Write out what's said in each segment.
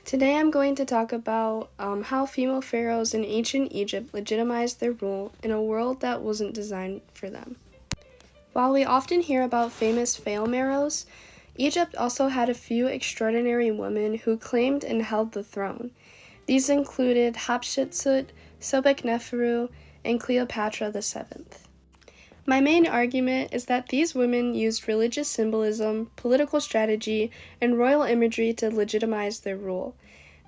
Today I'm going to talk about how female pharaohs in ancient Egypt legitimized their rule in a world that wasn't designed for them. While we often hear about famous pharaohs, Egypt also had a few extraordinary women who claimed and held the throne. These included Hatshepsut, Sobekneferu, and Cleopatra VII. My main argument is that these women used religious symbolism, political strategy, and royal imagery to legitimize their rule.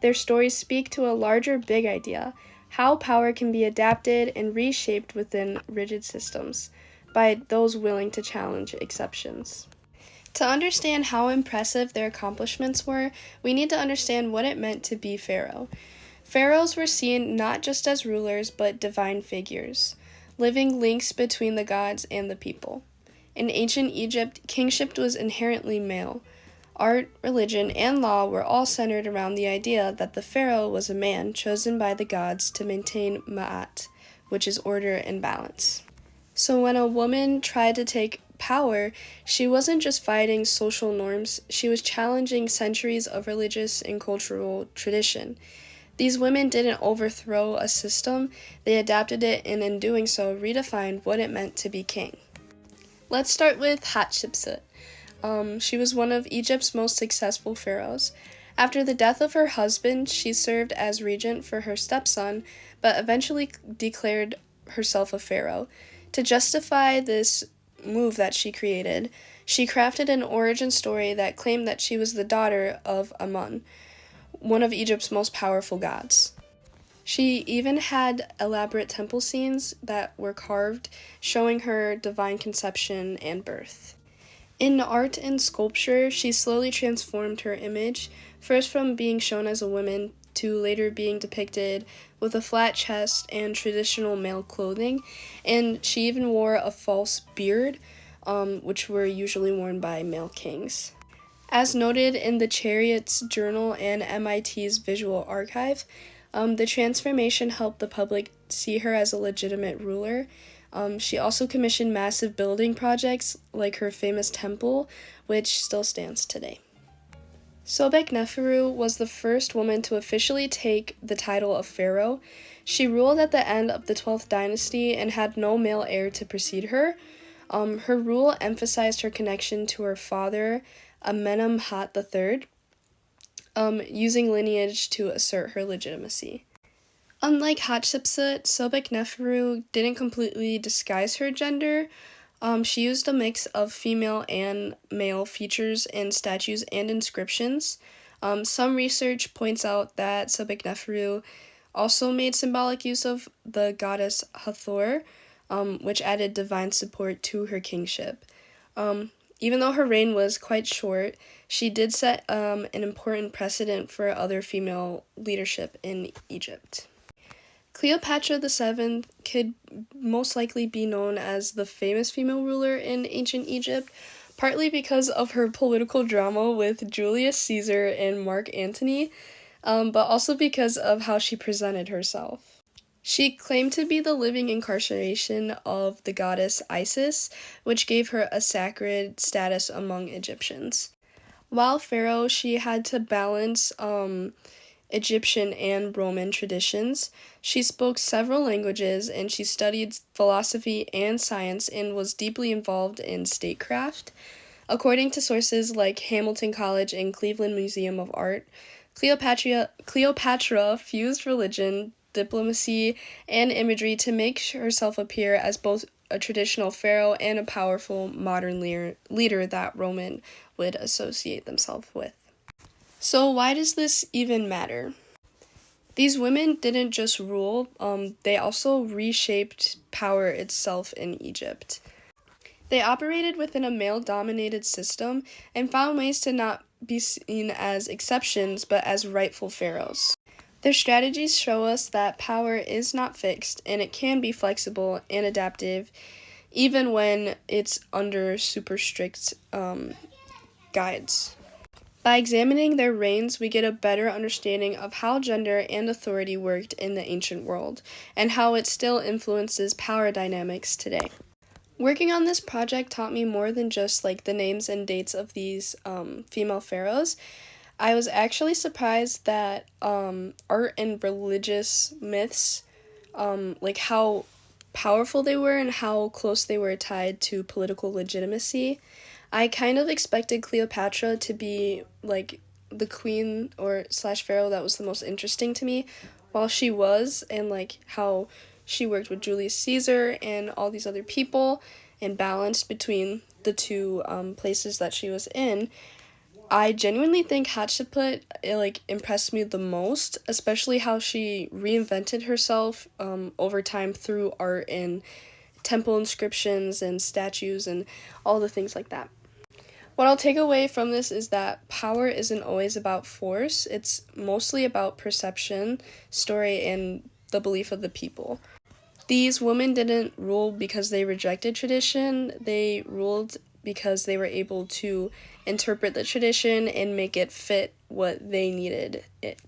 Their stories speak to a larger big idea, how power can be adapted and reshaped within rigid systems by those willing to challenge exceptions. To understand how impressive their accomplishments were, we need to understand what it meant to be pharaoh. Pharaohs were seen not just as rulers, but divine figures, living links between the gods and the people. In ancient Egypt, kingship was inherently male. Art, religion, and law were all centered around the idea that the pharaoh was a man chosen by the gods to maintain ma'at, which is order and balance. So when a woman tried to take power, she wasn't just fighting social norms, she was challenging centuries of religious and cultural tradition. These women didn't overthrow a system, they adapted it and in doing so redefined what it meant to be king. Let's start with Hatshepsut. She was one of Egypt's most successful pharaohs. After the death of her husband, she served as regent for her stepson, but eventually declared herself a pharaoh. To justify this move that she created, she crafted an origin story that claimed that she was the daughter of Amun, one of Egypt's most powerful gods. She even had elaborate temple scenes that were carved, showing her divine conception and birth. In art and sculpture, she slowly transformed her image, first from being shown as a woman to later being depicted with a flat chest and traditional male clothing, and she even wore a false beard, which were usually worn by male kings. As noted in the Chariot's Journal and MIT's Visual Archive, the transformation helped the public see her as a legitimate ruler. She also commissioned massive building projects like her famous temple, which still stands today. Sobekneferu was the first woman to officially take the title of pharaoh. She ruled at the end of the 12th dynasty and had no male heir to precede her. Her rule emphasized her connection to her father, Amenemhat III, using lineage to assert her legitimacy. Unlike Hatshepsut, Sobekneferu didn't completely disguise her gender. She used a mix of female and male features in statues and inscriptions. Some research points out that Sobekneferu also made symbolic use of the goddess Hathor, which added divine support to her kingship. Even though her reign was quite short, she did set an important precedent for other female leadership in Egypt. Cleopatra VII could most likely be known as the famous female ruler in ancient Egypt, partly because of her political drama with Julius Caesar and Mark Antony, but also because of how she presented herself. She claimed to be the living incarnation of the goddess Isis, which gave her a sacred status among Egyptians. While pharaoh, she had to balance Egyptian and Roman traditions. She spoke several languages and she studied philosophy and science and was deeply involved in statecraft. According to sources like Hamilton College and Cleveland Museum of Art, Cleopatra fused religion, diplomacy, and imagery to make herself appear as both a traditional pharaoh and a powerful modern leader that Roman would associate themselves with. So why does this even matter? These women didn't just rule, they also reshaped power itself in Egypt. They operated within a male-dominated system and found ways to not be seen as exceptions but as rightful pharaohs. Their strategies show us that power is not fixed and it can be flexible and adaptive even when it's under super strict guides. By examining their reigns, we get a better understanding of how gender and authority worked in the ancient world and how it still influences power dynamics today. Working on this project taught me more than just the names and dates of these female pharaohs. I was actually surprised that art and religious myths, like how powerful they were and how close they were tied to political legitimacy. I kind of expected Cleopatra to be like the queen or slash pharaoh that was the most interesting to me, while she was, and like how she worked with Julius Caesar and all these other people and balanced between the two places that she was in. I genuinely think Hatshepsut like impressed me the most, especially how she reinvented herself over time through art and temple inscriptions and statues and all the things like that. What I'll take away from this is that power isn't always about force. It's mostly about perception, story, and the belief of the people. These women didn't rule because they rejected tradition, they ruled because they were able to interpret the tradition and make it fit what they needed it